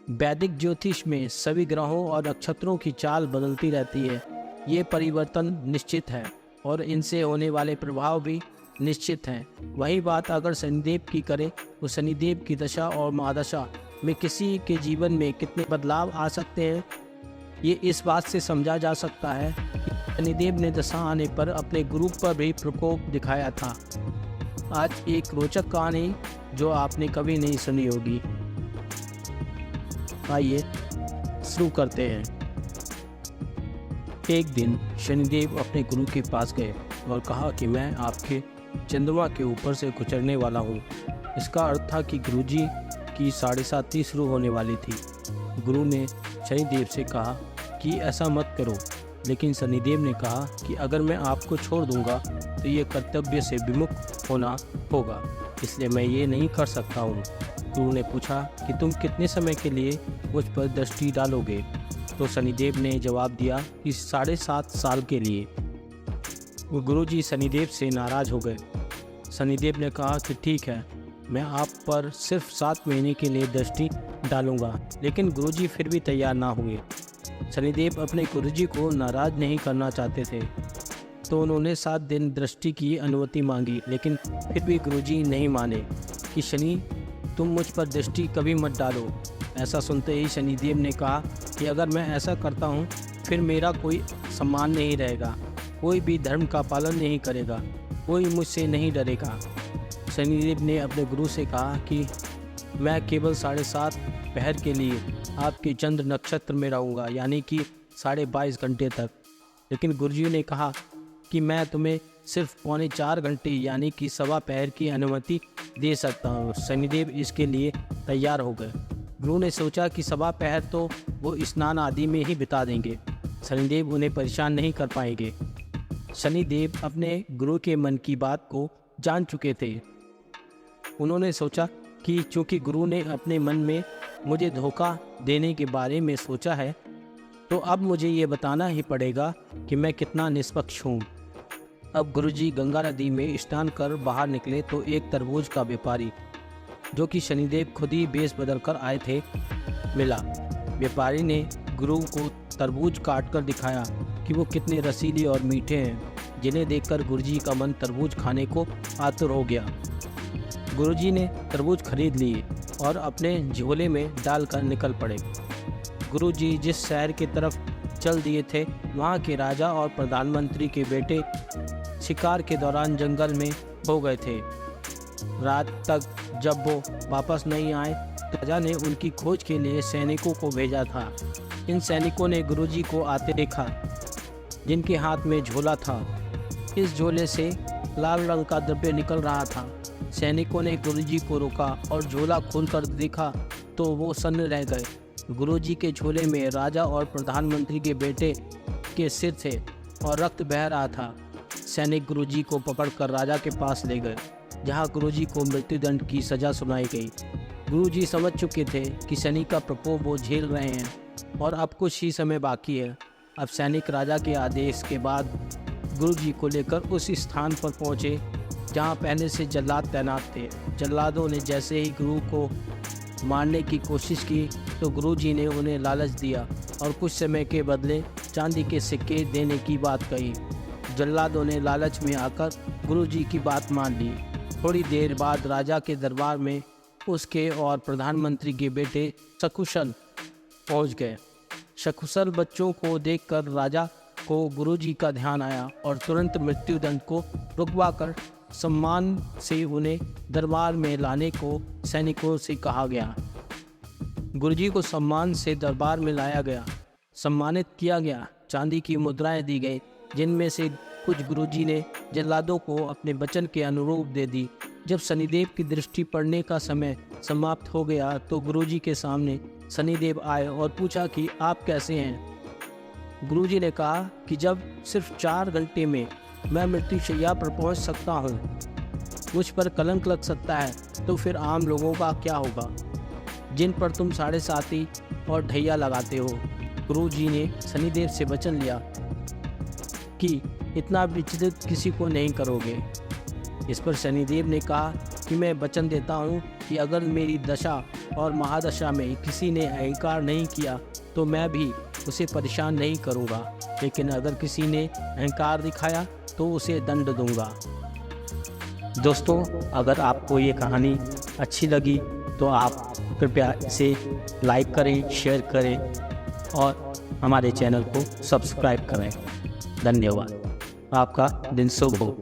वैदिक ज्योतिष में सभी ग्रहों और नक्षत्रों की चाल बदलती रहती है। ये परिवर्तन निश्चित है और इनसे होने वाले प्रभाव भी निश्चित हैं। वही बात अगर शनिदेव की करें तो शनिदेव की दशा और महादशा में किसी के जीवन में कितने बदलाव आ सकते हैं, ये इस बात से समझा जा सकता है कि शनिदेव ने दशा आने पर अपने गुरु पर भी प्रकोप दिखाया था। आज एक रोचक कहानी जो आपने कभी नहीं सुनी होगी। आइए शुरू करते हैं। एक दिन शनिदेव अपने गुरु के पास गए और कहा कि मैं आपके चंद्रमा के ऊपर से गुजरने वाला हूँ। इसका अर्थ था कि गुरुजी की 7:30 शुरू होने वाली थी। गुरु ने शनिदेव से कहा कि ऐसा मत करो, लेकिन शनिदेव ने कहा कि अगर मैं आपको छोड़ दूंगा तो ये कर्तव्य से विमुख होना होगा, इसलिए मैं ये नहीं कर सकता हूँ। गुरु ने पूछा कि तुम कितने समय के लिए मुझ पर दृष्टि डालोगे? तो शनिदेव ने जवाब दिया कि 7.5 साल के लिए। गुरुजी शनिदेव से नाराज हो गए। शनिदेव ने कहा कि ठीक है, मैं आप पर सिर्फ 7 महीने के लिए दृष्टि डालूंगा। लेकिन गुरुजी फिर भी तैयार ना हुए। शनिदेव अपने गुरुजी को नाराज नहीं करना चाहते थे, तो उन्होंने 7 दिन दृष्टि की अनुमति मांगी। लेकिन फिर भी गुरुजी नहीं माने कि शनि, तुम मुझ पर दृष्टि कभी मत डालो। ऐसा सुनते ही शनिदेव ने कहा कि अगर मैं ऐसा करता हूँ फिर मेरा कोई सम्मान नहीं रहेगा, कोई भी धर्म का पालन नहीं करेगा, कोई मुझसे नहीं डरेगा। शनिदेव ने अपने गुरु से कहा कि मैं केवल 7.5 पहर के लिए आपके चंद्र नक्षत्र में रहूँगा, यानी कि 22.5 घंटे तक। लेकिन गुरुजी ने कहा कि मैं तुम्हें सिर्फ 3.25 घंटे यानी कि 1.25 पहर की अनुमति दे सकता हूँ। शनिदेव इसके लिए तैयार हो गए। गुरु ने सोचा कि 1.25 पहर तो वो स्नान आदि में ही बिता देंगे, शनिदेव उन्हें परेशान नहीं कर पाएंगे। शनिदेव अपने गुरु के मन की बात को जान चुके थे। उन्होंने सोचा कि चूंकि गुरु ने अपने मन में मुझे धोखा देने के बारे में सोचा है, तो अब मुझे ये बताना ही पड़ेगा कि मैं कितना निष्पक्ष हूँ। अब गुरुजी गंगा नदी में स्नान कर बाहर निकले तो एक तरबूज का व्यापारी, जो कि शनिदेव खुद ही बेस बदल कर आए थे, मिला। व्यापारी ने गुरु को तरबूज काट कर दिखाया कि वो कितने रसीले और मीठे हैं, जिन्हें देखकर गुरुजी का मन तरबूज खाने को आतुर हो गया। गुरुजी ने तरबूज खरीद लिए और अपने झोले में डालकर निकल पड़े। गुरुजी जिस शहर की तरफ चल दिए थे, वहाँ के राजा और प्रधानमंत्री के बेटे शिकार के दौरान जंगल में हो गए थे। रात तक जब वो वापस नहीं आए, राजा ने उनकी खोज के लिए सैनिकों को भेजा था। इन सैनिकों ने गुरुजी को आते देखा, जिनके हाथ में झोला था। इस झोले से लाल रंग का द्रव्य निकल रहा था। सैनिकों ने गुरुजी को रोका और झोला खोलकर देखा तो वो सन्न रह गए। गुरुजी के झोले में राजा और प्रधानमंत्री के बेटे के सिर थे और रक्त बह रहा था। सैनिक गुरुजी को पकड़कर राजा के पास ले गए, जहां गुरुजी को मृत्युदंड की सजा सुनाई गई। गुरुजी समझ चुके थे कि शनि का प्रकोप वो झेल रहे हैं और अब कुछ ही समय बाकी है। अब सैनिक राजा के आदेश के बाद गुरुजी को लेकर उस स्थान पर पहुंचे जहां पहले से जल्लाद तैनात थे। जल्लादों ने जैसे ही गुरु को मारने की कोशिश की तो गुरुजी ने उन्हें लालच दिया और कुछ समय के बदले चांदी के सिक्के देने की बात कही। जल्लादों ने लालच में आकर गुरुजी की बात मान ली। थोड़ी देर बाद राजा के दरबार में उसके और प्रधानमंत्री के बेटे सकुशल पहुंच गए। सकुशल बच्चों को देखकर राजा को गुरुजी का ध्यान आया और तुरंत मृत्युदंड को रुकवाकर सम्मान से उन्हें दरबार में लाने को सैनिकों से कहा गया। गुरुजी को सम्मान से दरबार में लाया गया, सम्मानित किया गया। चांदी की मुद्राएं दी गई, जिनमें से कुछ गुरुजी ने जल्लादों को अपने वचन के अनुरूप दे दी। जब शनिदेव की दृष्टि पड़ने का समय समाप्त हो गया तो गुरुजी के सामने शनिदेव आए और पूछा कि आप कैसे हैं। गुरुजी ने कहा कि जब सिर्फ 4 घंटे में मैं मृत्युशैया पर पहुंच सकता हूं, मुझ पर कलंक लग सकता है, तो फिर आम लोगों का क्या होगा, जिन पर तुम 7.5 और ढैया लगाते हो। गुरुजी ने शनिदेव से वचन लिया कि इतना विचलित किसी को नहीं करोगे। इस पर शनिदेव ने कहा कि मैं वचन देता हूँ कि अगर मेरी दशा और महादशा में किसी ने अहंकार नहीं किया तो मैं भी उसे परेशान नहीं करूँगा, लेकिन अगर किसी ने अहंकार दिखाया तो उसे दंड दूंगा। दोस्तों, अगर आपको ये कहानी अच्छी लगी तो आप कृपया इसे लाइक करें, शेयर करें और हमारे चैनल को सब्सक्राइब करें। धन्यवाद। आपका दिन शुभ हो।